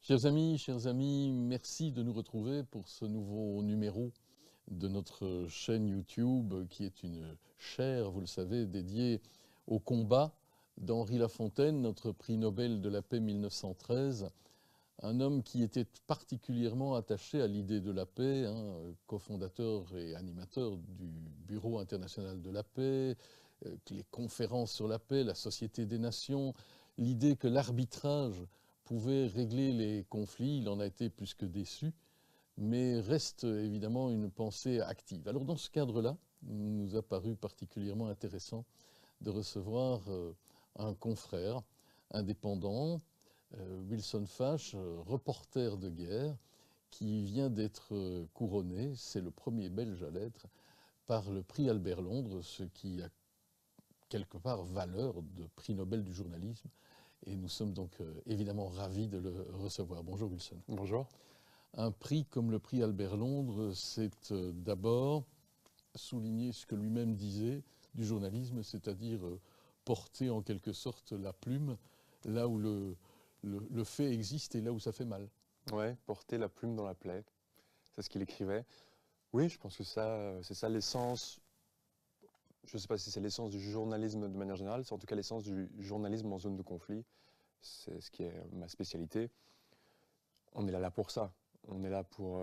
Chers amis, merci de nous retrouver pour ce nouveau numéro de notre chaîne YouTube qui est une chaire, vous le savez, dédiée au combat d'Henri Lafontaine, notre prix Nobel de la paix 1913, un homme qui était particulièrement attaché à l'idée de la paix, cofondateur et animateur du Bureau international de la paix, les conférences sur la paix, la Société des Nations, l'idée que l'arbitrage pouvait régler les conflits. Il en a été plus que déçu, mais reste évidemment une pensée active. Alors dans ce cadre-là, il nous a paru particulièrement intéressant de recevoir un confrère indépendant, Wilson Fache, reporter de guerre, qui vient d'être couronné, c'est le premier Belge à l'être, par le prix Albert Londres, ce qui a quelque part valeur de prix Nobel du journalisme. Et nous sommes donc évidemment ravis de le recevoir. Bonjour Wilson. Bonjour. Un prix comme le prix Albert Londres, c'est d'abord souligner ce que lui-même disait du journalisme, c'est-à-dire porter en quelque sorte la plume là où le fait existe et là où ça fait mal. Ouais, porter la plume dans la plaie, c'est ce qu'il écrivait. Oui, je pense que c'est ça l'essence. Je ne sais pas si c'est l'essence du journalisme de manière générale, c'est en tout cas l'essence du journalisme en zone de conflit. C'est ce qui est ma spécialité. On est là pour ça. On est là pour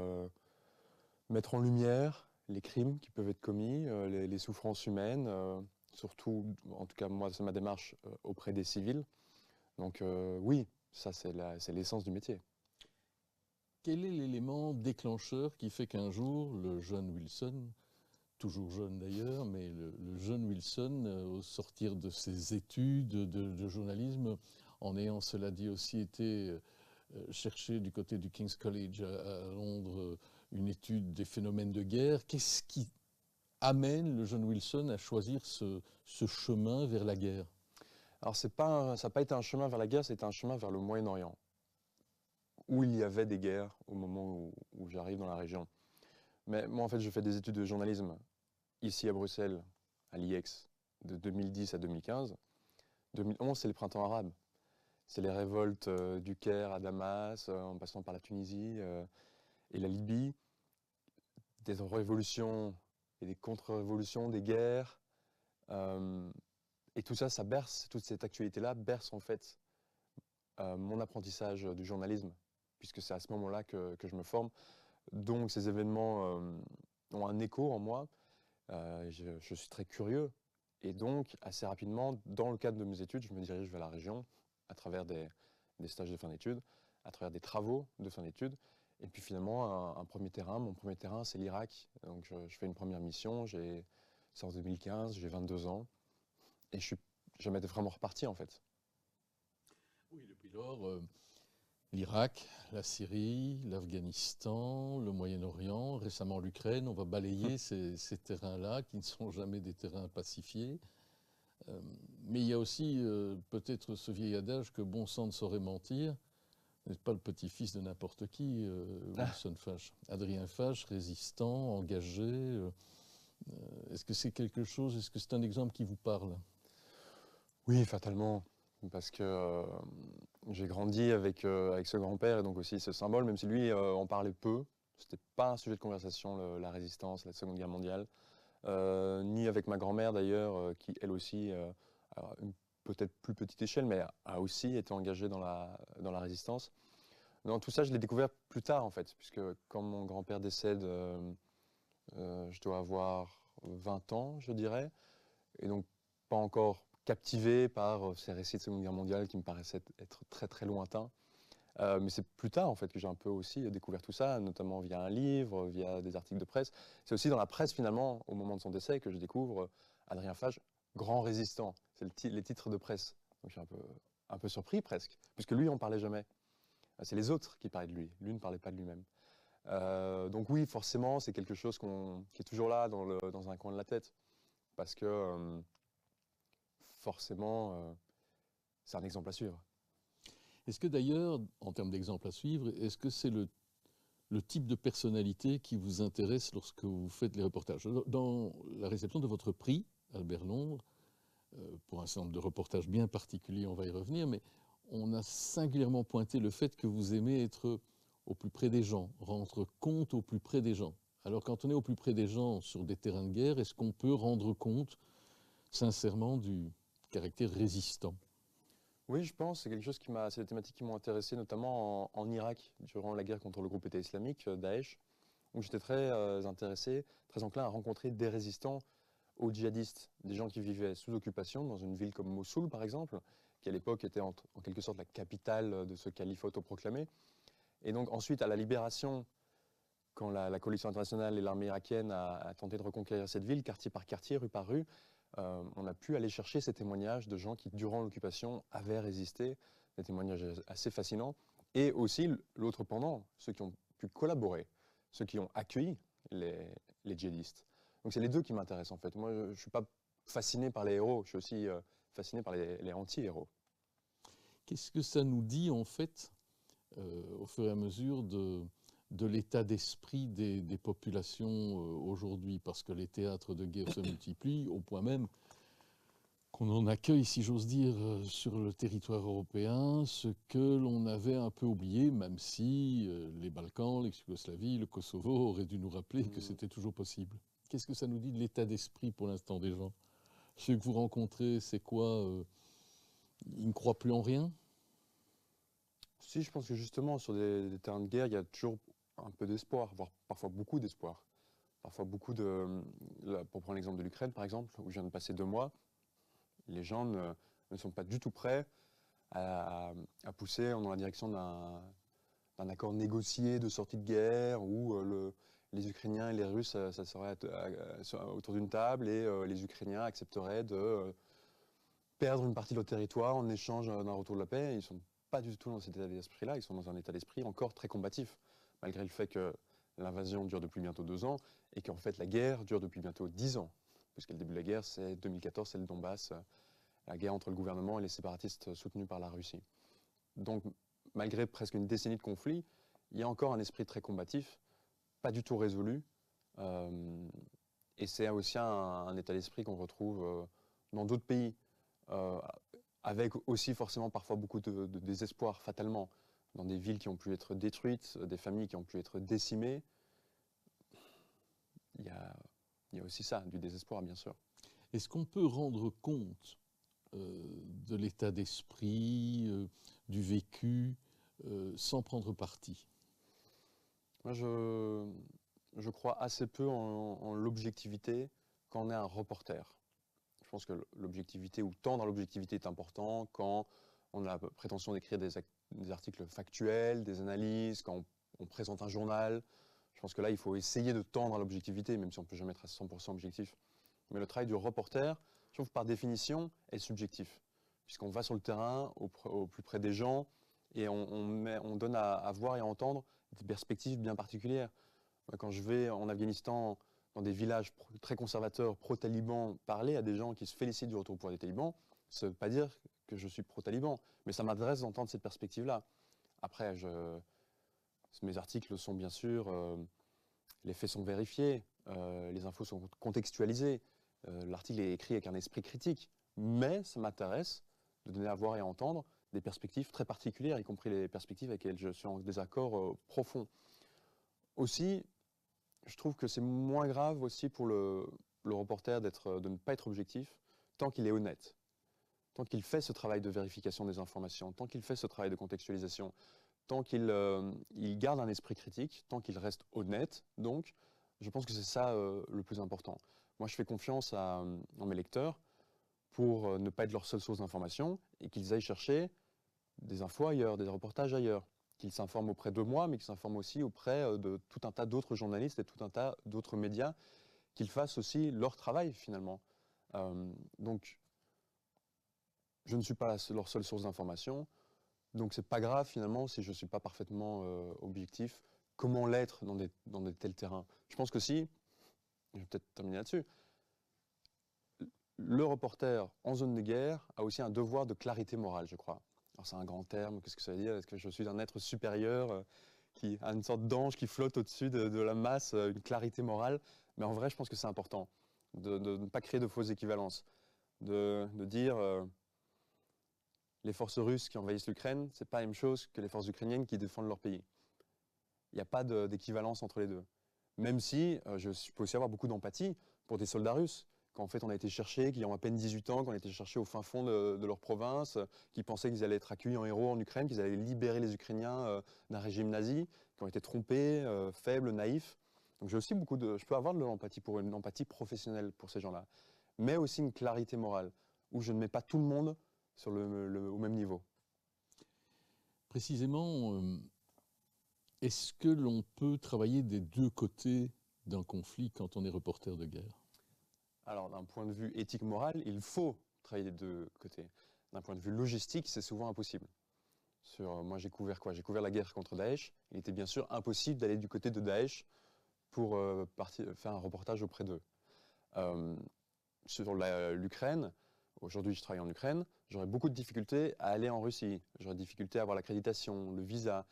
mettre en lumière les crimes qui peuvent être commis, les souffrances humaines, surtout, en tout cas moi, c'est ma démarche auprès des civils. Donc oui, ça c'est l'essence du métier. Quel est l'élément déclencheur qui fait qu'un jour, le jeune Wilson, toujours jeune d'ailleurs, mais le jeune Wilson, au sortir de ses études de journalisme, en ayant cela dit aussi été chercher du côté du King's College à Londres une étude des phénomènes de guerre, qu'est-ce qui amène le jeune Wilson à choisir ce chemin vers la guerre? Alors ça n'a pas été un chemin vers la guerre, c'était un chemin vers le Moyen-Orient, où il y avait des guerres au moment où j'arrive dans la région. Mais moi en fait je fais des études de journalisme ici à Bruxelles, à l'IEX, de 2010 à 2015. 2011 c'est le printemps arabe. C'est les révoltes du Caire à Damas, en passant par la Tunisie et la Libye. Des révolutions et des contre-révolutions, des guerres. Et tout ça, ça berce, toute cette actualité-là berce en fait mon apprentissage du journalisme, puisque c'est à ce moment-là que je me forme. Donc ces événements ont un écho en moi. Je suis très curieux. Et donc, assez rapidement, dans le cadre de mes études, je me dirige vers la région à travers des stages de fin d'études, à travers des travaux de fin d'études. Et puis finalement, un premier terrain. Mon premier terrain, c'est l'Irak. Donc je fais une première mission. C'est en 2015, j'ai 22 ans. Et je suis jamais vraiment reparti en fait. Oui, depuis lors, l'Irak, la Syrie, l'Afghanistan, le Moyen-Orient, récemment l'Ukraine, on va balayer ces terrains-là qui ne sont jamais des terrains pacifiés. Mais il y a aussi peut-être ce vieil adage que bon sang ne saurait mentir. Vous n'êtes pas le petit-fils de n'importe qui, Wilson Fache. Adrien Fache, résistant, engagé. Est-ce que c'est quelque chose, est-ce que c'est un exemple qui vous parle? Oui, fatalement. Parce que j'ai grandi avec ce grand-père et donc aussi ce symbole, même si lui en parlait peu. C'était pas un sujet de conversation, la résistance, la Seconde Guerre mondiale. Ni avec ma grand-mère d'ailleurs, qui elle aussi, à une peut-être plus petite échelle, mais a aussi été engagée dans la résistance. Non, tout ça, je l'ai découvert plus tard en fait, puisque quand mon grand-père décède, je dois avoir 20 ans, je dirais, et donc pas encore captivé par ces récits de Seconde Guerre mondiale qui me paraissaient être très très lointains. Mais c'est plus tard en fait que j'ai un peu aussi découvert tout ça, notamment via un livre, via des articles de presse. C'est aussi dans la presse finalement, au moment de son décès, que je découvre Adrien Fage, grand résistant. C'est les titres de presse. Donc je suis un peu surpris presque, puisque lui on parlait jamais. C'est les autres qui parlaient de lui. Lui ne parlait pas de lui-même. Donc oui, forcément, c'est quelque chose qui est toujours là dans un coin de la tête, parce que forcément, c'est un exemple à suivre. Est-ce que d'ailleurs, en termes d'exemple à suivre, est-ce que c'est le type de personnalité qui vous intéresse lorsque vous faites les reportages? Dans la réception de votre prix, Albert Londres, pour un certain nombre de reportages bien particuliers, on va y revenir, mais on a singulièrement pointé le fait que vous aimez être au plus près des gens, rendre compte au plus près des gens. Alors quand on est au plus près des gens sur des terrains de guerre, est-ce qu'on peut rendre compte sincèrement du caractère résistant? Oui, je pense, c'est des thématiques qui m'ont intéressé, notamment en Irak, durant la guerre contre le groupe État islamique, Daesh, où j'étais très intéressé, très enclin à rencontrer des résistants aux djihadistes, des gens qui vivaient sous occupation dans une ville comme Mossoul, par exemple, qui à l'époque était en quelque sorte la capitale de ce califat autoproclamé. Et donc ensuite, à la libération, quand la coalition internationale et l'armée irakienne a tenté de reconquérir cette ville, quartier par quartier, rue par rue, on a pu aller chercher ces témoignages de gens qui, durant l'occupation, avaient résisté, des témoignages assez fascinants. Et aussi, l'autre pendant, ceux qui ont pu collaborer, ceux qui ont accueilli les djihadistes. Donc c'est les deux qui m'intéressent en fait. Moi, je ne suis pas fasciné par les héros, je suis aussi fasciné par les anti-héros. Qu'est-ce que ça nous dit en fait, au fur et à mesure de l'état d'esprit des populations aujourd'hui? Parce que les théâtres de guerre se multiplient au point même qu'on en accueille, si j'ose dire, sur le territoire européen, ce que l'on avait un peu oublié, même si les Balkans, l'ex-Yougoslavie, le Kosovo auraient dû nous rappeler que c'était toujours possible. Qu'est-ce que ça nous dit de l'état d'esprit pour l'instant des gens? Ceux que vous rencontrez, c'est quoi? Ils ne croient plus en rien? Si, je pense que justement, sur des terrains de guerre, il y a toujours un peu d'espoir, voire parfois beaucoup d'espoir. Parfois beaucoup de... Pour prendre l'exemple de l'Ukraine, par exemple, où je viens de passer 2 mois, les gens ne sont pas du tout prêts à pousser dans la direction d'un accord négocié de sortie de guerre, où les Ukrainiens et les Russes ça serait autour d'une table et les Ukrainiens accepteraient de perdre une partie de leur territoire en échange d'un retour de la paix. Ils ne sont pas du tout dans cet état d'esprit-là, ils sont dans un état d'esprit encore très combatif, malgré le fait que l'invasion dure depuis bientôt 2 ans et qu'en fait la guerre dure depuis bientôt 10 ans. Puisque le début de la guerre, c'est 2014, c'est le Donbass, la guerre entre le gouvernement et les séparatistes soutenus par la Russie. Donc, malgré presque une décennie de conflit, il y a encore un esprit très combatif, pas du tout résolu. Et c'est aussi un état d'esprit qu'on retrouve dans d'autres pays, euh, avec aussi forcément parfois beaucoup de désespoir, fatalement, dans des villes qui ont pu être détruites, des familles qui ont pu être décimées. Il y a, il y a aussi ça, du désespoir, bien sûr. Est-ce qu'on peut rendre compte de l'état d'esprit, du vécu, sans prendre parti? Moi, je crois assez peu en l'objectivité quand on est un reporter. Je pense que l'objectivité, ou tendre à l'objectivité, est important quand on a la prétention d'écrire des articles factuels, des analyses, quand on présente un journal. Je pense que là, il faut essayer de tendre à l'objectivité, même si on ne peut jamais être à 100% objectif. Mais le travail du reporter, je trouve par définition, est subjectif, puisqu'on va sur le terrain, au plus près des gens, et on donne à voir et à entendre des perspectives bien particulières. Quand je vais en Afghanistan, dans des villages très conservateurs, pro-talibans, parler à des gens qui se félicitent du retour au pouvoir des talibans, ça ne veut pas dire que je suis pro-taliban, mais ça m'adresse d'entendre cette perspective-là. Après, mes articles sont bien sûr, les faits sont vérifiés, les infos sont contextualisées, l'article est écrit avec un esprit critique, mais ça m'intéresse de donner à voir et à entendre des perspectives très particulières, y compris les perspectives avec lesquelles je suis en désaccord profond. Aussi, je trouve que c'est moins grave aussi pour le reporter de ne pas être objectif tant qu'il est honnête, tant qu'il fait ce travail de vérification des informations, tant qu'il fait ce travail de contextualisation, tant qu'il il garde un esprit critique, tant qu'il reste honnête. Donc, je pense que c'est ça le plus important. Moi, je fais confiance à mes lecteurs pour ne pas être leur seule source d'information et qu'ils aillent chercher des infos ailleurs, des reportages ailleurs, qu'ils s'informent auprès de moi, mais qu'ils s'informent aussi auprès de tout un tas d'autres journalistes et tout un tas d'autres médias, qu'ils fassent aussi leur travail finalement. Donc, je ne suis pas leur seule source d'information, donc c'est pas grave finalement si je ne suis pas parfaitement objectif. Comment l'être dans des tels terrains? Je pense que si, je vais peut-être terminer là-dessus, le reporter en zone de guerre a aussi un devoir de clarité morale, je crois. Alors c'est un grand terme, qu'est-ce que ça veut dire? Est-ce que je suis un être supérieur qui a une sorte d'ange qui flotte au-dessus de la masse, une clarité morale? Mais en vrai, je pense que c'est important de ne pas créer de fausses équivalences, de dire les forces russes qui envahissent l'Ukraine, ce n'est pas la même chose que les forces ukrainiennes qui défendent leur pays. Il n'y a pas d'équivalence entre les deux. Même si je peux aussi avoir beaucoup d'empathie pour des soldats russes, qu'en fait on a été chercher, qui ont à peine 18 ans, qu'on a été chercher au fin fond de leur province, qui pensaient qu'ils allaient être accueillis en héros en Ukraine, qu'ils allaient libérer les Ukrainiens d'un régime nazi, qui ont été trompés, faibles, naïfs. Donc j'ai aussi je peux avoir de l'empathie pour une empathie professionnelle pour ces gens-là, mais aussi une clarité morale, où je ne mets pas tout le monde au même niveau. Précisément, est-ce que l'on peut travailler des deux côtés d'un conflit quand on est reporter de guerre? Alors, d'un point de vue éthique-moral, il faut travailler des deux côtés. D'un point de vue logistique, c'est souvent impossible. Moi, j'ai couvert quoi? J'ai couvert la guerre contre Daesh. Il était bien sûr impossible d'aller du côté de Daesh pour faire un reportage auprès d'eux. Sur l'Ukraine, aujourd'hui je travaille en Ukraine, j'aurais beaucoup de difficultés à aller en Russie. J'aurais des difficultés à avoir l'accréditation, le visa.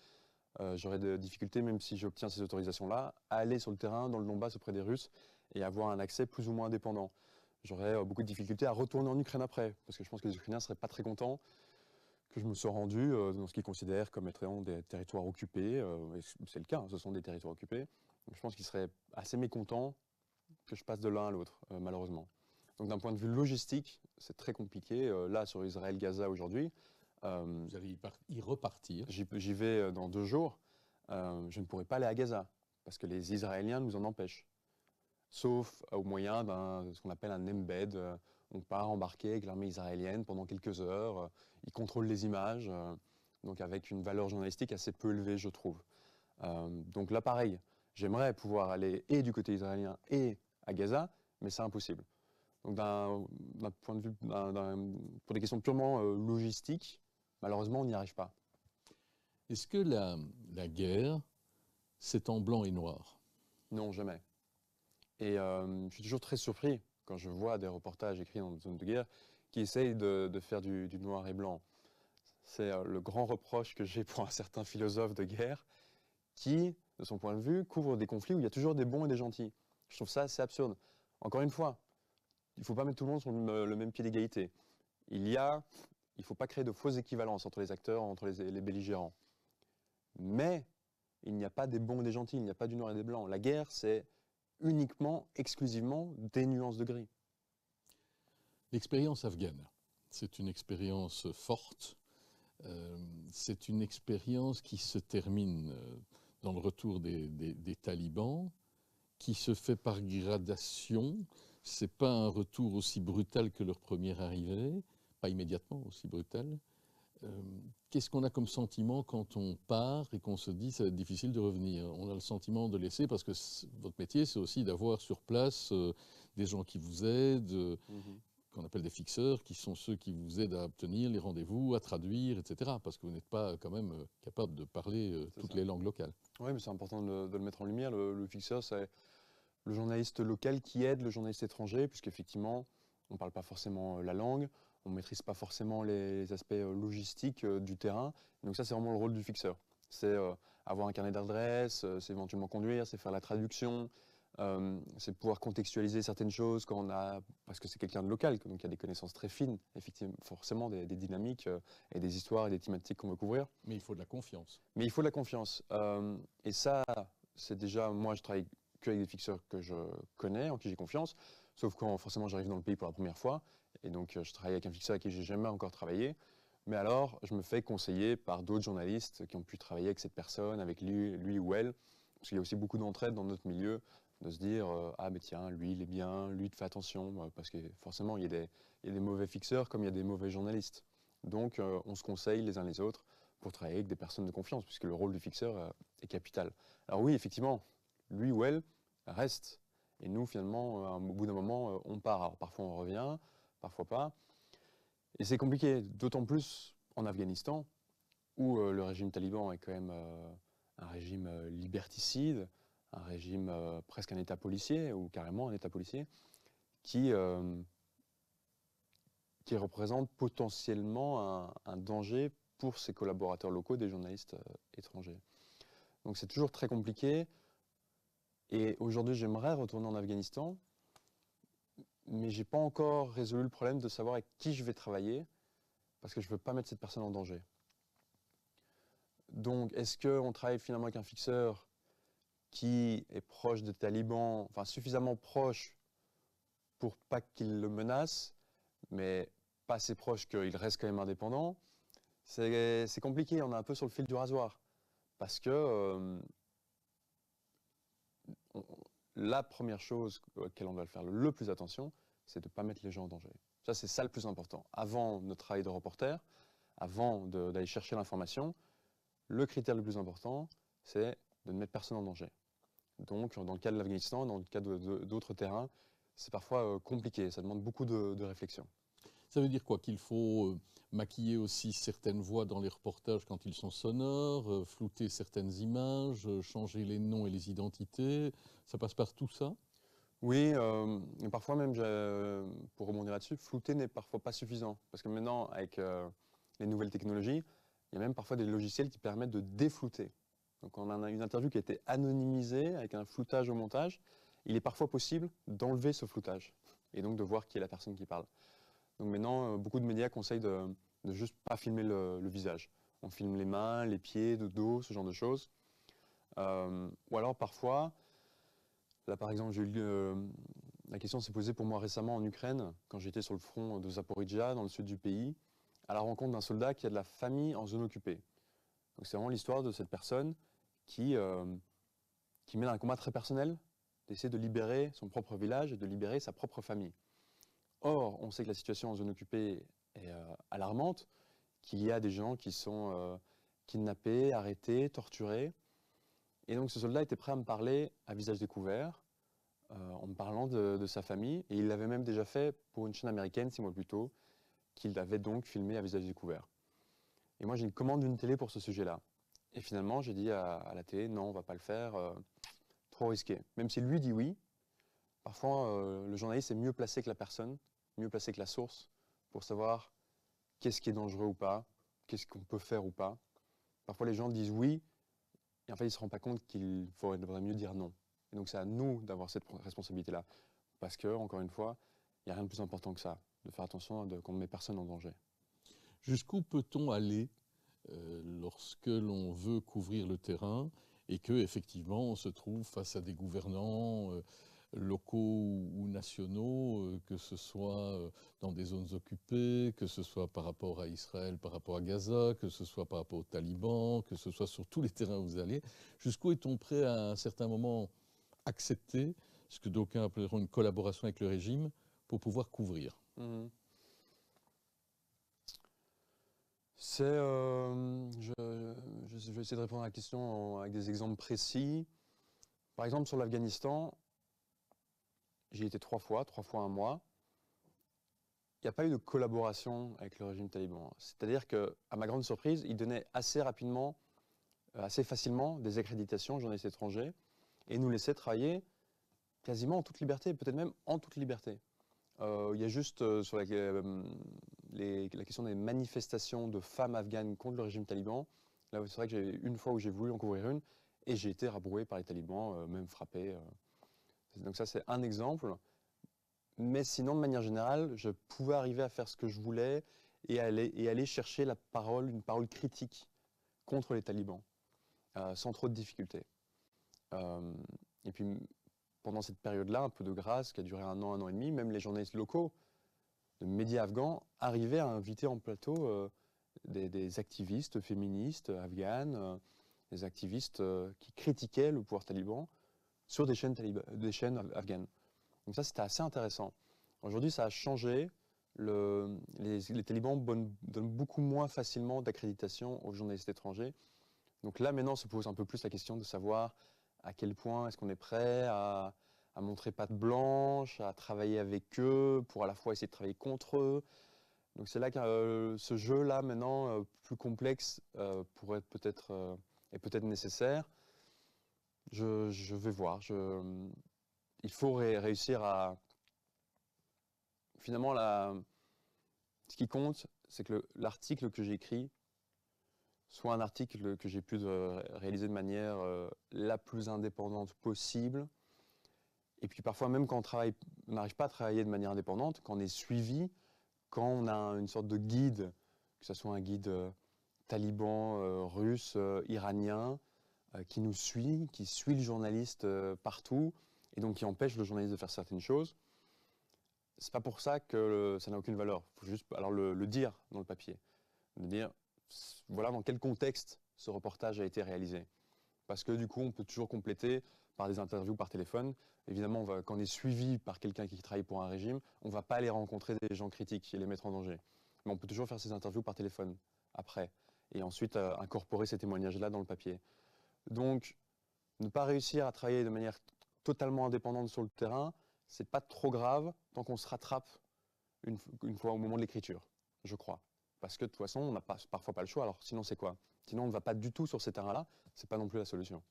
J'aurais des difficultés, même si j'obtiens ces autorisations-là, à aller sur le terrain, dans le Donbass, auprès des Russes, et avoir un accès plus ou moins indépendant. J'aurais beaucoup de difficultés à retourner en Ukraine après, parce que je pense que les Ukrainiens ne seraient pas très contents que je me sois rendu dans ce qu'ils considèrent comme étant des territoires occupés. Et c'est le cas, hein, ce sont des territoires occupés. Donc, je pense qu'ils seraient assez mécontents que je passe de l'un à l'autre, malheureusement. Donc d'un point de vue logistique, c'est très compliqué. Là, sur Israël-Gaza aujourd'hui, vous allez y repartir. J'y vais dans 2 jours. Je ne pourrai pas aller à Gaza, parce que les Israéliens nous en empêchent. Sauf au moyen de ce qu'on appelle un embed. On part embarquer avec l'armée israélienne pendant quelques heures. Ils contrôlent les images, donc avec une valeur journalistique assez peu élevée, je trouve. Donc là, pareil, j'aimerais pouvoir aller et du côté israélien et à Gaza, mais c'est impossible. Donc d'un point de vue, pour des questions purement logistiques, malheureusement, on n'y arrive pas. Est-ce que la guerre, c'est en blanc et noir? Non, jamais. Et je suis toujours très surpris quand je vois des reportages écrits dans des zones de guerre qui essayent de faire du noir et blanc. C'est le grand reproche que j'ai pour un certain philosophe de guerre qui, de son point de vue, couvre des conflits où il y a toujours des bons et des gentils. Je trouve ça assez absurde. Encore une fois, il ne faut pas mettre tout le monde sur le même pied d'égalité. Il ne faut pas créer de fausses équivalences entre les acteurs, entre les belligérants. Mais il n'y a pas des bons et des gentils, il n'y a pas du noir et des blancs. La guerre, c'est uniquement, exclusivement des nuances de gris. L'expérience afghane, c'est une expérience forte. C'est une expérience qui se termine dans le retour des talibans, qui se fait par gradation. Ce n'est pas un retour aussi brutal que leur première arrivée, pas immédiatement aussi brutal. Qu'est-ce qu'on a comme sentiment quand on part et qu'on se dit ça va être difficile de revenir? On a le sentiment de laisser, parce que votre métier, c'est aussi d'avoir sur place des gens qui vous aident, qu'on appelle des fixeurs, qui sont ceux qui vous aident à obtenir les rendez-vous, à traduire, etc. Parce que vous n'êtes pas quand même capable de parler toutes les langues locales. Oui, mais c'est important de le mettre en lumière. Le fixeur, c'est le journaliste local qui aide le journaliste étranger, puisqu'effectivement, on ne parle pas forcément la langue, on ne maîtrise pas forcément les aspects logistiques du terrain. Donc ça, c'est vraiment le rôle du fixeur. C'est avoir un carnet d'adresses, c'est éventuellement conduire, c'est faire la traduction, c'est pouvoir contextualiser certaines choses parce que c'est quelqu'un de local, donc il y a des connaissances très fines, effectivement, forcément des dynamiques et des histoires et des thématiques qu'on veut couvrir. Mais il faut de la confiance. Mais il faut de la confiance. Et ça, c'est déjà, moi je travaille qu'avec des fixeurs que je connais, en qui j'ai confiance, sauf quand forcément j'arrive dans le pays pour la première fois, et donc je travaille avec un fixeur avec qui j'ai jamais encore travaillé, mais alors je me fais conseiller par d'autres journalistes qui ont pu travailler avec cette personne, avec lui ou elle, parce qu'il y a aussi beaucoup d'entraide dans notre milieu, de se dire ah mais tiens, lui il est bien, lui fais attention, parce que forcément il y a des mauvais fixeurs comme il y a des mauvais journalistes. Donc on se conseille les uns les autres pour travailler avec des personnes de confiance, puisque le rôle du fixeur est capital. Alors oui, effectivement, lui ou elle reste. Et nous, finalement, au bout d'un moment, on part. Alors, parfois, on revient, parfois pas. Et c'est compliqué, d'autant plus en Afghanistan, où le régime taliban est quand même un régime liberticide, un régime presque un État policier, ou carrément un État policier, qui représente potentiellement un danger pour ses collaborateurs locaux, des journalistes étrangers. Donc c'est toujours très compliqué. Et aujourd'hui, j'aimerais retourner en Afghanistan, mais je n'ai pas encore résolu le problème de savoir avec qui je vais travailler parce que je ne veux pas mettre cette personne en danger. Donc, est-ce qu'on travaille finalement avec un fixeur qui est proche des talibans, enfin suffisamment proche pour pas qu'il le menace, mais pas assez proche qu'il reste quand même indépendant? C'est compliqué, on est un peu sur le fil du rasoir. Parce que la première chose auquel on doit faire le plus attention, c'est de ne pas mettre les gens en danger. Ça, c'est ça le plus important. Avant notre travail de reporter, avant d'aller chercher l'information, le critère le plus important, c'est de ne mettre personne en danger. Donc, dans le cas de l'Afghanistan, dans le cas d'autres terrains, c'est parfois compliqué, ça demande beaucoup de réflexion. Ça veut dire quoi? Qu'il faut maquiller aussi certaines voix dans les reportages quand ils sont sonores, flouter certaines images, changer les noms et les identités. Ça passe par tout ça? Oui, parfois même, pour rebondir là-dessus, flouter n'est parfois pas suffisant. Parce que maintenant, avec les nouvelles technologies, il y a même parfois des logiciels qui permettent de déflouter. Donc on a une interview qui a été anonymisée avec un floutage au montage. Il est parfois possible d'enlever ce floutage et donc de voir qui est la personne qui parle. Donc maintenant, beaucoup de médias conseillent de juste pas filmer le visage. On filme les mains, les pieds, le dos, ce genre de choses. Ou alors parfois, là par exemple, la question s'est posée pour moi récemment en Ukraine, quand j'étais sur le front de Zaporizhzhia, dans le sud du pays, à la rencontre d'un soldat qui a de la famille en zone occupée. Donc c'est vraiment l'histoire de cette personne qui mène un combat très personnel, d'essayer de libérer son propre village et de libérer sa propre famille. Or, on sait que la situation en zone occupée est alarmante, qu'il y a des gens qui sont kidnappés, arrêtés, torturés. Et donc ce soldat était prêt à me parler à visage découvert, en me parlant de sa famille. Et il l'avait même déjà fait pour une chaîne américaine 6 mois plus tôt, qu'il avait donc filmé à visage découvert. Et moi j'ai une commande d'une télé pour ce sujet-là. Et finalement j'ai dit à la télé, non, on ne va pas le faire, trop risqué. Même si lui dit oui, parfois le journaliste est mieux placé que la personne, mieux placé que la source, pour savoir qu'est-ce qui est dangereux ou pas, qu'est-ce qu'on peut faire ou pas. Parfois les gens disent oui, et en fait ils ne se rendent pas compte qu'il faudrait mieux dire non. Et donc c'est à nous d'avoir cette responsabilité-là. Parce que, encore une fois, il n'y a rien de plus important que ça, de faire attention qu'on ne met personne en danger. Jusqu'où peut-on aller lorsque l'on veut couvrir le terrain et que effectivement on se trouve face à des gouvernants locaux ou nationaux, que ce soit dans des zones occupées, que ce soit par rapport à Israël, par rapport à Gaza, que ce soit par rapport aux talibans, que ce soit sur tous les terrains où vous allez. Jusqu'où est-on prêt à un certain moment accepter ce que d'aucuns appelleront une collaboration avec le régime pour pouvoir couvrir? Je vais essayer de répondre à la question avec des exemples précis. Par exemple, sur l'Afghanistan, j'y étais 3 fois un mois. Il n'y a pas eu de collaboration avec le régime taliban. C'est-à-dire qu'à ma grande surprise, ils donnaient assez rapidement, assez facilement des accréditations aux journalistes étrangers et nous laissaient travailler quasiment en toute liberté, peut-être même en toute liberté. Il y a juste sur la question des manifestations de femmes afghanes contre le régime taliban. Là, c'est vrai que j'ai une fois où j'ai voulu en couvrir une et j'ai été rabroué par les talibans, même frappé. Donc ça, c'est un exemple. Mais sinon, de manière générale, je pouvais arriver à faire ce que je voulais et aller chercher une parole critique contre les talibans, sans trop de difficultés. Et puis, pendant cette période-là, un peu de grâce, qui a duré 1 an et demi, même les journalistes locaux de médias afghans arrivaient à inviter en plateau des activistes féministes afghanes, des activistes qui critiquaient le pouvoir taliban sur des chaînes afghanes. Donc ça, c'était assez intéressant. Aujourd'hui, ça a changé. Les talibans donnent beaucoup moins facilement d'accréditation aux journalistes étrangers. Donc là, maintenant, se pose un peu plus la question de savoir à quel point est-ce qu'on est prêt à montrer patte blanche, à travailler avec eux, pour à la fois essayer de travailler contre eux. Donc c'est là que ce jeu-là, maintenant, plus complexe, pourrait est peut-être nécessaire. Je vais voir. Il faut réussir à... Finalement, ce qui compte, c'est que l'article que j'écris soit un article que j'ai pu réaliser de manière la plus indépendante possible. Et puis parfois, même quand on n'arrive pas à travailler de manière indépendante, quand on est suivi, quand on a une sorte de guide que ce soit un guide taliban, russe, iranien, qui nous suit, qui suit le journaliste partout, et donc qui empêche le journaliste de faire certaines choses. C'est pas pour ça que ça n'a aucune valeur. Il faut juste alors le dire dans le papier. De dire, voilà dans quel contexte ce reportage a été réalisé. Parce que du coup, on peut toujours compléter par des interviews par téléphone. Évidemment, quand on est suivi par quelqu'un qui travaille pour un régime, on ne va pas aller rencontrer des gens critiques et les mettre en danger. Mais on peut toujours faire ces interviews par téléphone après. Et ensuite, incorporer ces témoignages-là dans le papier. Donc, ne pas réussir à travailler de manière totalement indépendante sur le terrain, c'est pas trop grave tant qu'on se rattrape une fois au moment de l'écriture, je crois. Parce que de toute façon, on n'a parfois pas le choix. Alors sinon, c'est quoi? Sinon, on ne va pas du tout sur ces terrains-là. C'est pas non plus la solution.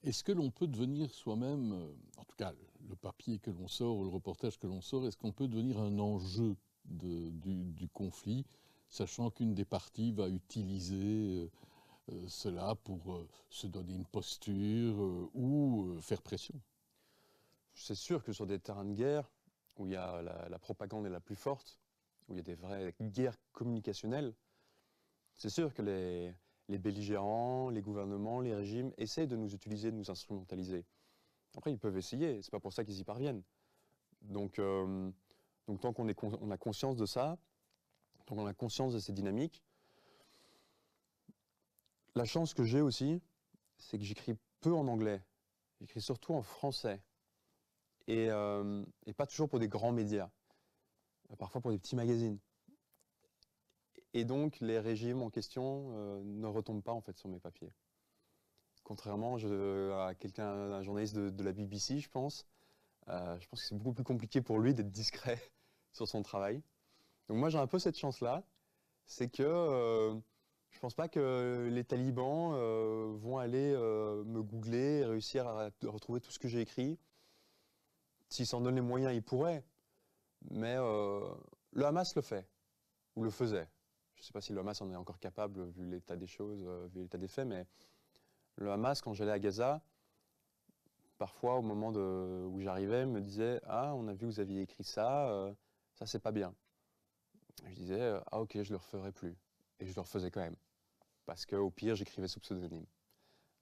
Est-ce que l'on peut devenir soi-même, en tout cas le papier que l'on sort ou le reportage que l'on sort, est-ce qu'on peut devenir un enjeu du conflit, sachant qu'une des parties va utiliser cela pour se donner une posture ou faire pression? C'est sûr que sur des terrains de guerre, où il y a la propagande est la plus forte, où il y a des vraies guerres communicationnelles, c'est sûr que les belligérants, les gouvernements, les régimes essayent de nous utiliser, de nous instrumentaliser. Après, ils peuvent essayer, c'est pas pour ça qu'ils y parviennent. Donc tant on a conscience de ça, tant qu'on a conscience de ces dynamiques, la chance que j'ai aussi, c'est que j'écris peu en anglais. J'écris surtout en français. Et pas toujours pour des grands médias, parfois pour des petits magazines. Et donc, les régimes en question ne retombent pas en fait sur mes papiers. Contrairement à un journaliste de la BBC, je pense que c'est beaucoup plus compliqué pour lui d'être discret sur son travail. Donc moi, j'ai un peu cette chance-là, c'est que je pense pas que les talibans vont aller me googler et réussir à retrouver tout ce que j'ai écrit. S'ils s'en donnent les moyens, ils pourraient. Mais le Hamas le fait, ou le faisait. Je ne sais pas si le Hamas en est encore capable, vu l'état des choses, vu l'état des faits, mais le Hamas, quand j'allais à Gaza, parfois, au moment où j'arrivais, me disait « Ah, on a vu que vous aviez écrit ça, ça c'est pas bien ». Je disais « Ah ok, je le referai plus ». Et je le refaisais quand même. Parce qu'au pire, j'écrivais sous pseudonyme.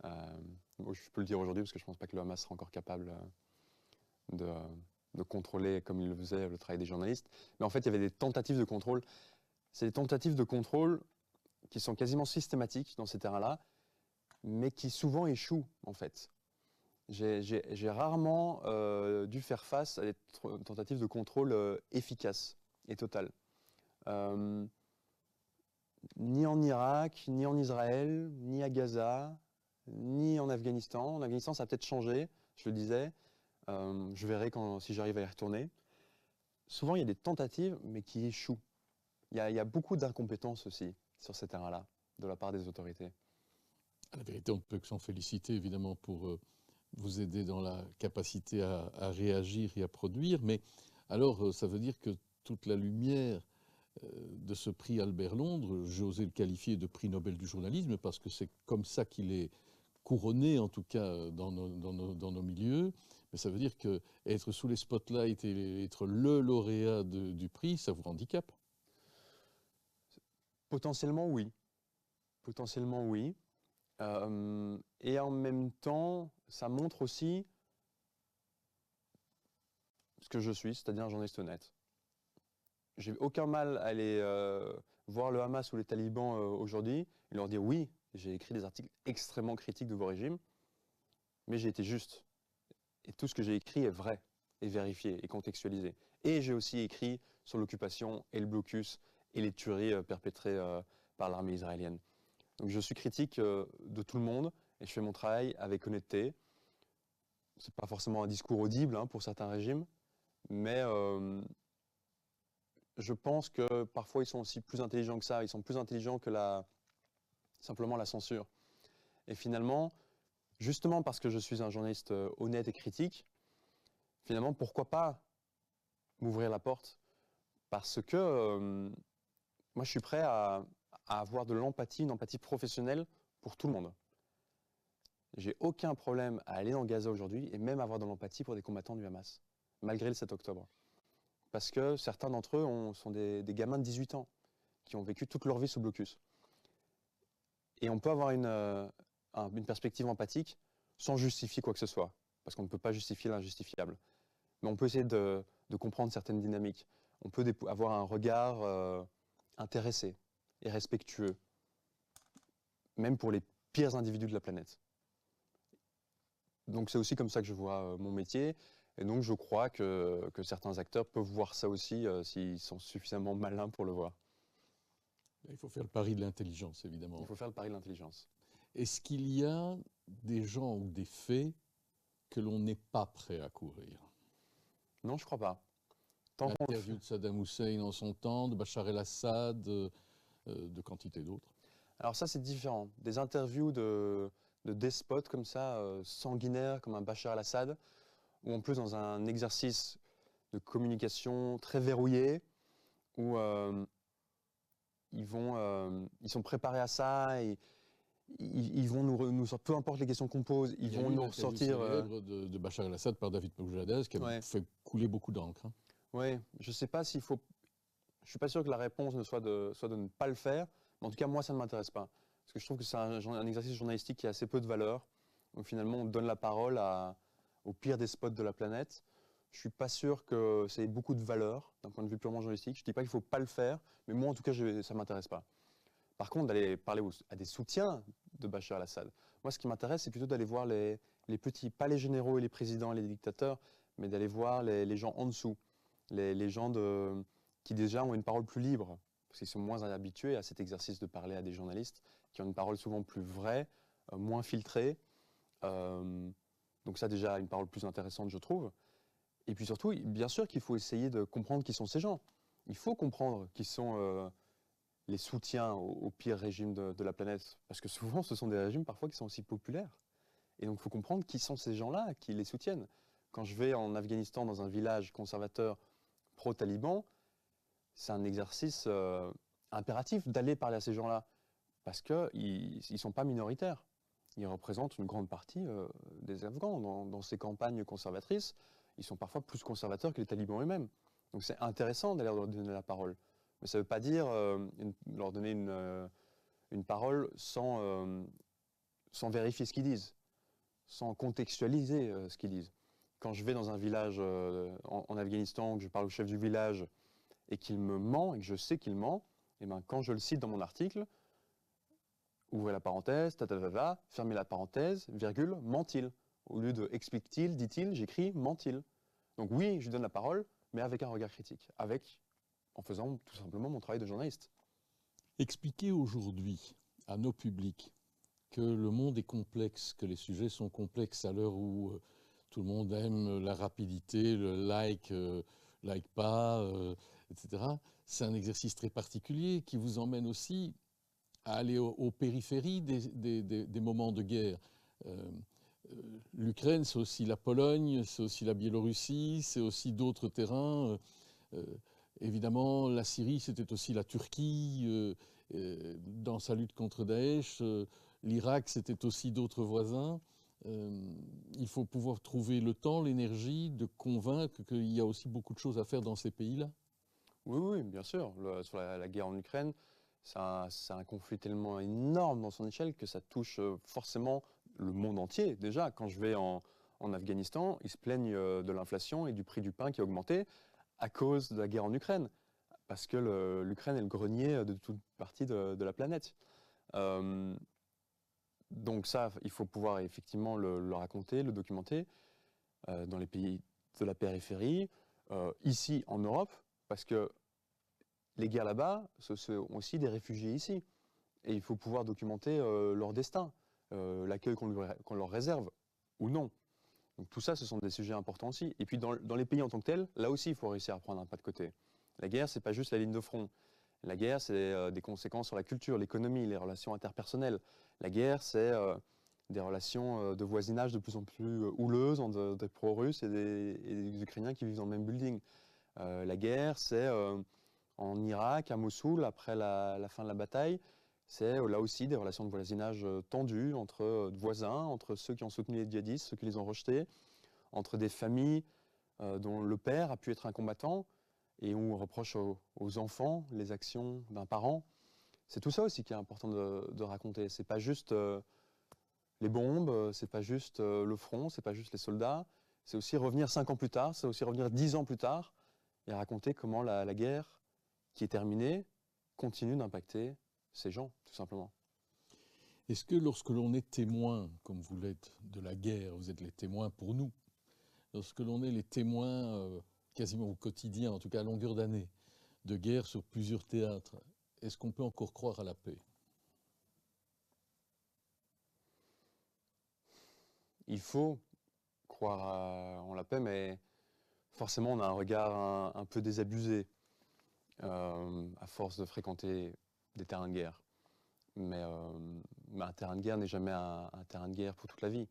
Je peux le dire aujourd'hui parce que je ne pense pas que le Hamas sera encore capable de contrôler comme il le faisait le travail des journalistes. Mais en fait, il y avait des tentatives de contrôle. C'est des tentatives de contrôle qui sont quasiment systématiques dans ces terrains-là, mais qui souvent échouent en fait. J'ai rarement dû faire face à des tentatives de contrôle efficaces et totales. Ni en Irak, ni en Israël, ni à Gaza, ni en Afghanistan. En Afghanistan, ça a peut-être changé, je le disais. Je verrai si j'arrive à y retourner. Souvent, il y a des tentatives, mais qui échouent. Il y a beaucoup d'incompétence aussi sur ces terrains-là, de la part des autorités. À la vérité, on ne peut que s'en féliciter, évidemment, pour vous aider dans la capacité à réagir et à produire. Mais alors, ça veut dire que toute la lumière de ce prix Albert Londres, j'ai osé le qualifier de prix Nobel du journalisme, parce que c'est comme ça qu'il est couronné, en tout cas dans nos milieux. Mais ça veut dire qu'être sous les spotlights et être le lauréat du prix, ça vous handicape? Potentiellement, oui. Potentiellement, oui. Et en même temps, ça montre aussi ce que je suis, c'est-à-dire un journaliste honnête. J'ai aucun mal à aller voir le Hamas ou les talibans aujourd'hui et leur dire oui, j'ai écrit des articles extrêmement critiques de vos régimes, mais j'ai été juste. Et tout ce que j'ai écrit est vrai, et vérifié, et contextualisé. Et j'ai aussi écrit sur l'occupation et le blocus et les tueries perpétrées par l'armée israélienne. Donc je suis critique de tout le monde et je fais mon travail avec honnêteté. C'est pas forcément un discours audible pour certains régimes, mais je pense que parfois ils sont aussi plus intelligents que ça. Ils sont plus intelligents que simplement la censure. Et finalement, justement parce que je suis un journaliste honnête et critique, finalement, pourquoi pas m'ouvrir la porte? Parce que moi, je suis prêt à avoir de l'empathie, une empathie professionnelle pour tout le monde. J'ai aucun problème à aller dans Gaza aujourd'hui et même avoir de l'empathie pour des combattants du Hamas, malgré le 7 octobre. Parce que certains d'entre eux sont des gamins de 18 ans qui ont vécu toute leur vie sous blocus. Et on peut avoir une perspective empathique sans justifier quoi que ce soit, parce qu'on ne peut pas justifier l'injustifiable. Mais on peut essayer de comprendre certaines dynamiques. On peut avoir un regard intéressé et respectueux, même pour les pires individus de la planète. Donc c'est aussi comme ça que je vois mon métier. Et donc je crois que certains acteurs peuvent voir ça aussi s'ils sont suffisamment malins pour le voir. Il faut faire le pari de l'intelligence, évidemment. Il faut faire le pari de l'intelligence. Est-ce qu'il y a des gens ou des faits que l'on n'est pas prêt à couvrir? Non, je crois pas. L'interview de Saddam Hussein en son temps, de Bachar el-Assad, de quantité d'autres. Alors ça, c'est différent. Des interviews de despotes comme ça, sanguinaires, comme un Bachar el-Assad, ou en plus dans un exercice de communication très verrouillé, où ils sont préparés à ça, et ils vont nous peu importe les questions qu'on pose, ils vont nous ressortir. Célèbre de Bachar el-Assad par David Moujadès, qui a fait couler beaucoup d'encre. Hein. Oui, je ne sais pas s'il faut. Je suis pas sûr que la réponse soit de ne pas le faire, mais en tout cas, moi, ça ne m'intéresse pas. Parce que je trouve que c'est un exercice journalistique qui a assez peu de valeur. Donc finalement, on donne la parole au pire despote de la planète. Je ne suis pas sûr que ça ait beaucoup de valeur d'un point de vue purement journalistique. Je ne dis pas qu'il ne faut pas le faire, mais moi, en tout cas, ça ne m'intéresse pas. Par contre, d'aller parler à des soutiens de Bachar el-Assad, moi, ce qui m'intéresse, c'est plutôt d'aller voir les petits, pas les généraux et les présidents et les dictateurs, mais d'aller voir les gens en dessous, les gens qui déjà ont une parole plus libre, parce qu'ils sont moins habitués à cet exercice de parler à des journalistes, qui ont une parole souvent plus vraie, moins filtrée. Donc ça, déjà, une parole plus intéressante, je trouve. Et puis surtout, bien sûr qu'il faut essayer de comprendre qui sont ces gens. Il faut comprendre qui sont les soutiens au pire régime de la planète. Parce que souvent, ce sont des régimes parfois qui sont aussi populaires. Et donc, il faut comprendre qui sont ces gens-là qui les soutiennent. Quand je vais en Afghanistan, dans un village conservateur pro-taliban, c'est un exercice impératif d'aller parler à ces gens-là. Parce qu'ils ne sont pas minoritaires. Ils représentent une grande partie des Afghans. Dans ces campagnes conservatrices, ils sont parfois plus conservateurs que les talibans eux-mêmes. Donc c'est intéressant d'aller leur donner la parole. Mais ça ne veut pas dire leur donner une parole sans vérifier ce qu'ils disent, sans contextualiser ce qu'ils disent. Quand je vais dans un village en Afghanistan, que je parle au chef du village et qu'il me ment, et que je sais qu'il ment, et ben, quand je le cite dans mon article, ouvrez la parenthèse, fermez la parenthèse, virgule, ment-il. Au lieu de explique-t-il, dit-il, j'écris ment-il. Donc oui, je lui donne la parole, mais avec un regard critique, en faisant tout simplement mon travail de journaliste. Expliquer aujourd'hui à nos publics que le monde est complexe, que les sujets sont complexes à l'heure où tout le monde aime la rapidité, le like pas, etc. C'est un exercice très particulier qui vous emmène aussi à aller aux périphéries des moments de guerre. L'Ukraine, c'est aussi la Pologne, c'est aussi la Biélorussie, c'est aussi d'autres terrains. Évidemment, la Syrie, c'était aussi la Turquie dans sa lutte contre Daesh. L'Irak, c'était aussi d'autres voisins. Il faut pouvoir trouver le temps, l'énergie de convaincre qu'il y a aussi beaucoup de choses à faire dans ces pays-là. Oui, bien sûr. Sur la guerre en Ukraine, c'est un conflit tellement énorme dans son échelle que ça touche forcément le monde entier. Déjà, quand je vais en Afghanistan, ils se plaignent de l'inflation et du prix du pain qui a augmenté à cause de la guerre en Ukraine. Parce que l'Ukraine est le grenier de toute partie de la planète. Donc ça, il faut pouvoir effectivement le raconter, le documenter dans les pays de la périphérie, ici en Europe, parce que les guerres là-bas, ce sont aussi des réfugiés ici. Et il faut pouvoir documenter leur destin, l'accueil qu'on leur réserve ou non. Donc tout ça, ce sont des sujets importants aussi. Et puis dans les pays en tant que tels, là aussi, il faut réussir à prendre un pas de côté. La guerre, c'est pas juste la ligne de front. La guerre, c'est des conséquences sur la culture, l'économie, les relations interpersonnelles. La guerre, c'est des relations de voisinage de plus en plus houleuses entre des pro-russes et des Ukrainiens qui vivent dans le même building. La guerre, c'est en Irak, à Mossoul, après la fin de la bataille, c'est là aussi des relations de voisinage tendues entre voisins, entre ceux qui ont soutenu les djihadistes, ceux qui les ont rejetés, entre des familles dont le père a pu être un combattant. et où on reproche aux enfants les actions d'un parent. C'est tout ça aussi qui est important de raconter. C'est pas juste les bombes, c'est pas juste le front, c'est pas juste les soldats. C'est aussi revenir 5 ans plus tard, c'est aussi revenir 10 ans plus tard et raconter comment la guerre qui est terminée continue d'impacter ces gens, tout simplement. Est-ce que lorsque l'on est témoin, comme vous l'êtes, de la guerre, vous êtes les témoins pour nous, lorsque l'on est les témoins quasiment au quotidien, en tout cas à longueur d'année, de guerre sur plusieurs théâtres, est-ce qu'on peut encore croire à la paix? Il faut croire en la paix, mais forcément on a un regard un peu désabusé à force de fréquenter des terrains de guerre. Mais un terrain de guerre n'est jamais un terrain de guerre pour toute la vie.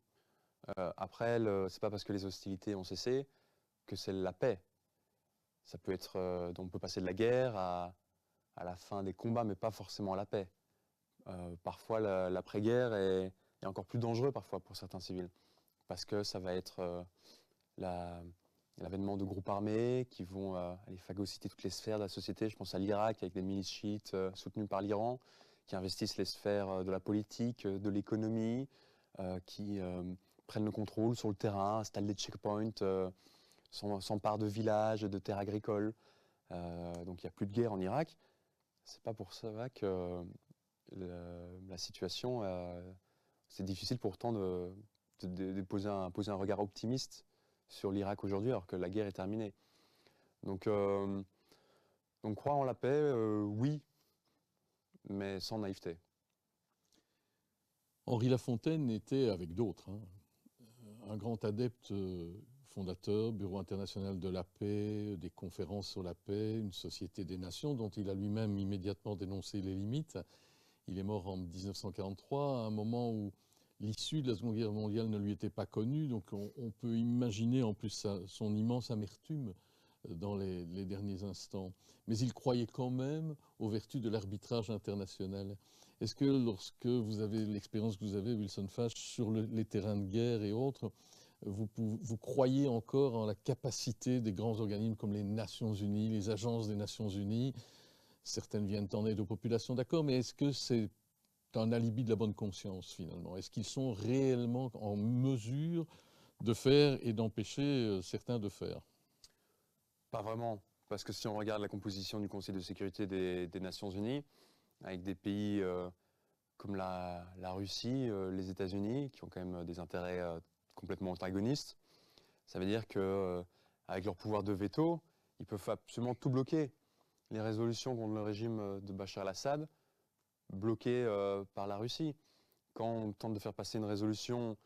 Après, c'est pas parce que les hostilités ont cessé que c'est la paix. Ça peut être, on peut passer de la guerre à la fin des combats, mais pas forcément à la paix. Parfois, l'après-guerre est encore plus dangereux parfois pour certains civils, parce que ça va être l'avènement de groupes armés qui vont aller phagocyter toutes les sphères de la société. Je pense à l'Irak avec des milices chiites soutenues par l'Iran, qui investissent les sphères de la politique, de l'économie, qui prennent le contrôle sur le terrain, installent des checkpoints, s'emparent de villages, de terres agricoles. Donc il n'y a plus de guerre en Irak. C'est pas pour ça que la situation, c'est difficile pourtant de poser un regard optimiste sur l'Irak aujourd'hui alors que la guerre est terminée. Donc croire en la paix, oui, mais sans naïveté. Henri Lafontaine était, avec d'autres, un grand adepte fondateur, Bureau international de la paix, des conférences sur la paix, une société des nations dont il a lui-même immédiatement dénoncé les limites. Il est mort en 1943, à un moment où l'issue de la Seconde Guerre mondiale ne lui était pas connue, donc on peut imaginer en plus son immense amertume dans les derniers instants. Mais il croyait quand même aux vertus de l'arbitrage international. Est-ce que lorsque vous avez l'expérience que vous avez, Wilson Fash, sur les terrains de guerre et autres, vous croyez encore en la capacité des grands organismes comme les Nations Unies, les agences des Nations Unies? Certaines viennent en aide aux populations, d'accord, mais est-ce que c'est un alibi de la bonne conscience finalement? Est-ce qu'ils sont réellement en mesure de faire et d'empêcher certains de faire? Pas vraiment, parce que si on regarde la composition du Conseil de sécurité des Nations Unies, avec des pays comme la Russie, les États-Unis, qui ont quand même des intérêts complètement antagonistes, ça veut dire que avec leur pouvoir de veto, ils peuvent absolument tout bloquer. Les résolutions contre le régime de Bachar el-Assad, bloquées par la Russie. Quand on tente de faire passer une résolution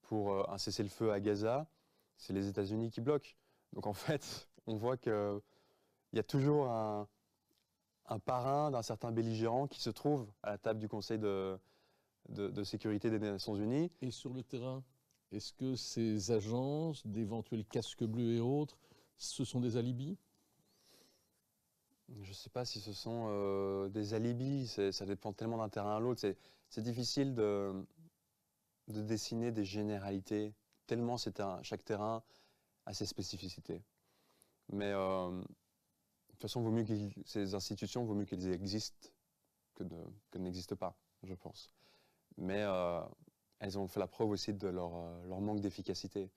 pour un cessez-le-feu à Gaza, c'est les États-Unis qui bloquent. Donc en fait, on voit qu'il y a toujours un parrain d'un certain belligérant qui se trouve à la table du Conseil de sécurité des Nations Unies. Et sur le terrain, est-ce que ces agences, d'éventuels casques bleus et autres, ce sont des alibis? Je ne sais pas si ce sont des alibis, ça dépend tellement d'un terrain à l'autre. C'est difficile de dessiner des généralités, tellement chaque terrain a ses spécificités. Mais de toute façon, ces institutions, vaut mieux qu'elles existent qu'elles n'existent pas, je pense. Mais elles ont fait la preuve aussi de leur manque d'efficacité,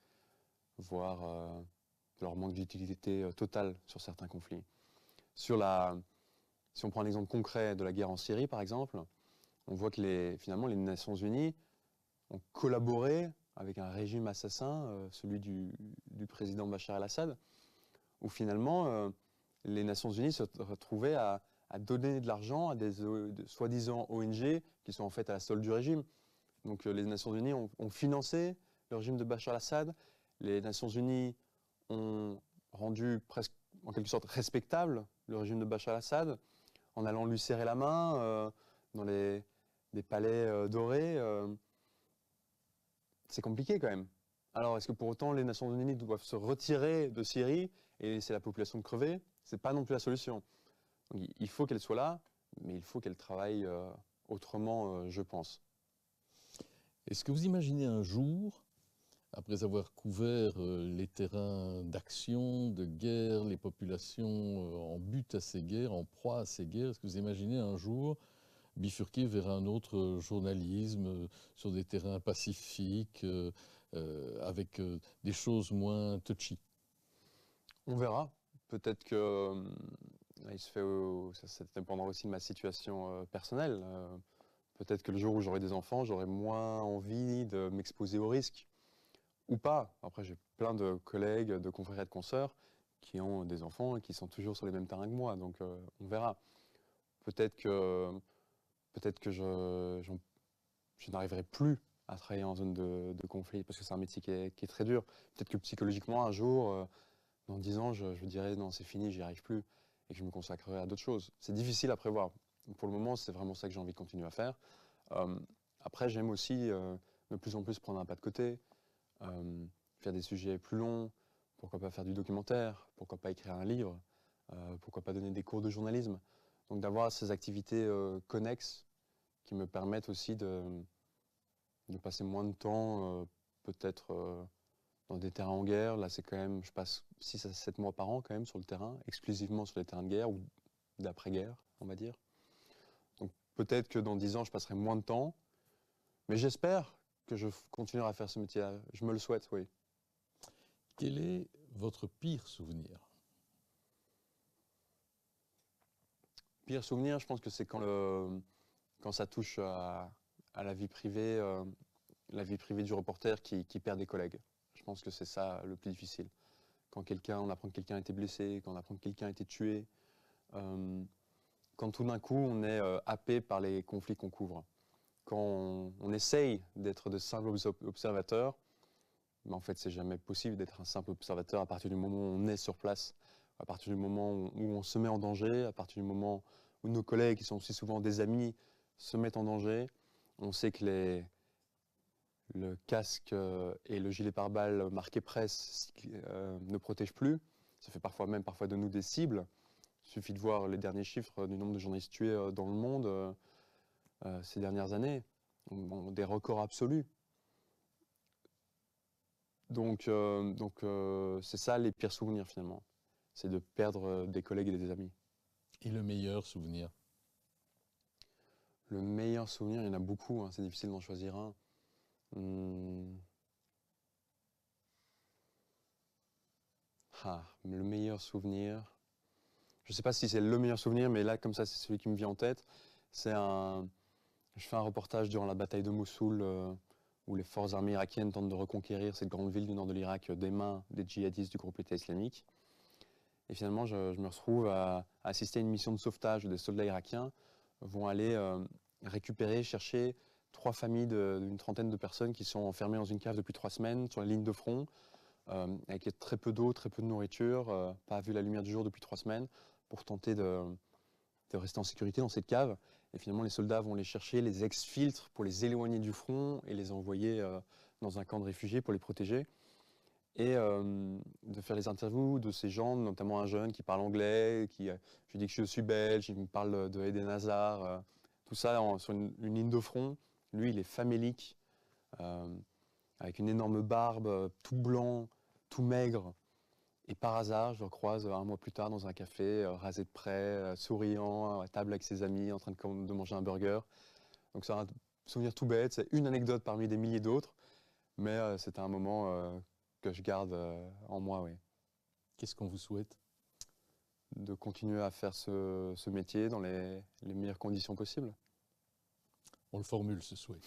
voire de leur manque d'utilité totale sur certains conflits. Si on prend un exemple concret de la guerre en Syrie, par exemple, on voit que finalement les Nations Unies ont collaboré avec un régime assassin, celui du président Bachar el-Assad, où finalement les Nations Unies se retrouvaient à donner de l'argent à des soi-disant ONG qui sont en fait à la solde du régime. Donc les Nations Unies ont financé le régime de Bachar el-Assad. Les Nations Unies ont rendu presque en quelque sorte respectable le régime de Bachar el-Assad en allant lui serrer la main dans des palais dorés. C'est compliqué quand même. Alors est-ce que pour autant les Nations Unies doivent se retirer de Syrie et laisser la population crever? C'est pas non plus la solution. Donc, il faut qu'elle soit là, mais il faut qu'elle travaille autrement, je pense. Est-ce que vous imaginez un jour après avoir couvert les terrains d'action, de guerre, les populations en but à ces guerres, en proie à ces guerres, est-ce que vous imaginez un jour bifurquer vers un autre journalisme sur des terrains pacifiques, avec des choses moins touchy? On verra. Peut-être que il se fait, ça dépendra aussi de ma situation personnelle. Peut-être que le jour où j'aurai des enfants, j'aurai moins envie de m'exposer au risque. Ou pas. Après, j'ai plein de collègues, de confrères et de consoeurs qui ont des enfants et qui sont toujours sur les mêmes terrains que moi. Donc, on verra. Peut-être que, je n'arriverai plus à travailler en zone de conflit parce que c'est un métier qui est très dur. Peut-être que psychologiquement, un jour, dans 10 ans, je dirais non, c'est fini, j'y arrive plus et que je me consacrerai à d'autres choses. C'est difficile à prévoir. Pour le moment, c'est vraiment ça que j'ai envie de continuer à faire. Euh, Après, j'aime aussi de plus en plus prendre un pas de côté, faire des sujets plus longs, pourquoi pas faire du documentaire, pourquoi pas écrire un livre, pourquoi pas donner des cours de journalisme. Donc d'avoir ces activités connexes qui me permettent aussi de passer moins de temps, peut-être dans des terrains en guerre. Là, c'est quand même, je passe 6 à 7 mois par an quand même sur le terrain, exclusivement sur les terrains de guerre ou d'après-guerre, on va dire. Donc peut-être que dans 10 ans, je passerai moins de temps, mais j'espère que je continuerai à faire ce métier-là. Je me le souhaite, oui. Quel est votre pire souvenir? Pire souvenir, je pense que c'est quand ça touche à la vie privée du reporter qui perd des collègues. Je pense que c'est ça le plus difficile. Quand on apprend que quelqu'un a été blessé, quand on apprend que quelqu'un a été tué, quand tout d'un coup on est happé par les conflits qu'on couvre. Quand on essaye d'être de simples observateurs, mais en fait c'est jamais possible d'être un simple observateur à partir du moment où on est sur place, à partir du moment où on se met en danger, à partir du moment où nos collègues, qui sont aussi souvent des amis, se mettent en danger. On sait que le casque et le gilet pare-balles marqué presse ne protègent plus. Ça fait parfois de nous des cibles. Il suffit de voir les derniers chiffres du nombre de journalistes tués dans le monde ces dernières années. Des records absolus. Donc c'est ça les pires souvenirs finalement. C'est de perdre des collègues et des amis. Et le meilleur souvenir? Le meilleur souvenir, il y en a beaucoup, hein, c'est difficile d'en choisir un. Le meilleur souvenir. Je ne sais pas si c'est le meilleur souvenir, mais là, comme ça, c'est celui qui me vient en tête. Je fais un reportage durant la bataille de Mossoul, où les forces armées irakiennes tentent de reconquérir cette grande ville du nord de l'Irak des mains des djihadistes du groupe État islamique. Et finalement, je me retrouve à assister à une mission de sauvetage où des soldats irakiens vont aller récupérer, chercher 3 familles d'une trentaine de personnes qui sont enfermées dans une cave depuis 3 semaines sur la ligne de front, avec très peu d'eau, très peu de nourriture, pas vu la lumière du jour depuis 3 semaines, pour tenter de rester en sécurité dans cette cave. Et finalement, les soldats vont les chercher, les exfiltrent pour les éloigner du front et les envoyer dans un camp de réfugiés pour les protéger. Et de faire les interviews de ces gens, notamment un jeune qui parle anglais, je lui dis que je suis belge, il me parle de Eden Hazard, tout ça sur une ligne de front. Lui, il est famélique, avec une énorme barbe, tout blanc, tout maigre. Et par hasard, je le croise un mois plus tard dans un café, rasé de près, souriant, à table avec ses amis, en train de manger un burger. Donc c'est un souvenir tout bête, c'est une anecdote parmi des milliers d'autres, mais c'était un moment que je garde en moi, oui. Qu'est-ce qu'on vous souhaite? De continuer à faire ce métier dans les meilleures conditions possibles. On le formule, ce souhait.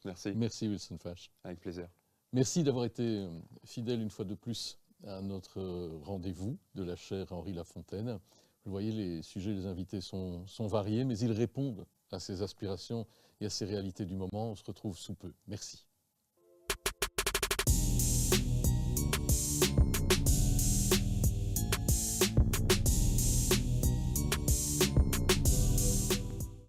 Merci. Merci Wilson Fache. Avec plaisir. Merci d'avoir été fidèle une fois de plus à notre rendez-vous de la chaire Henri Lafontaine. Vous voyez, les sujets, les invités sont variés, mais ils répondent à ces aspirations et à ces réalités du moment. On se retrouve sous peu. Merci.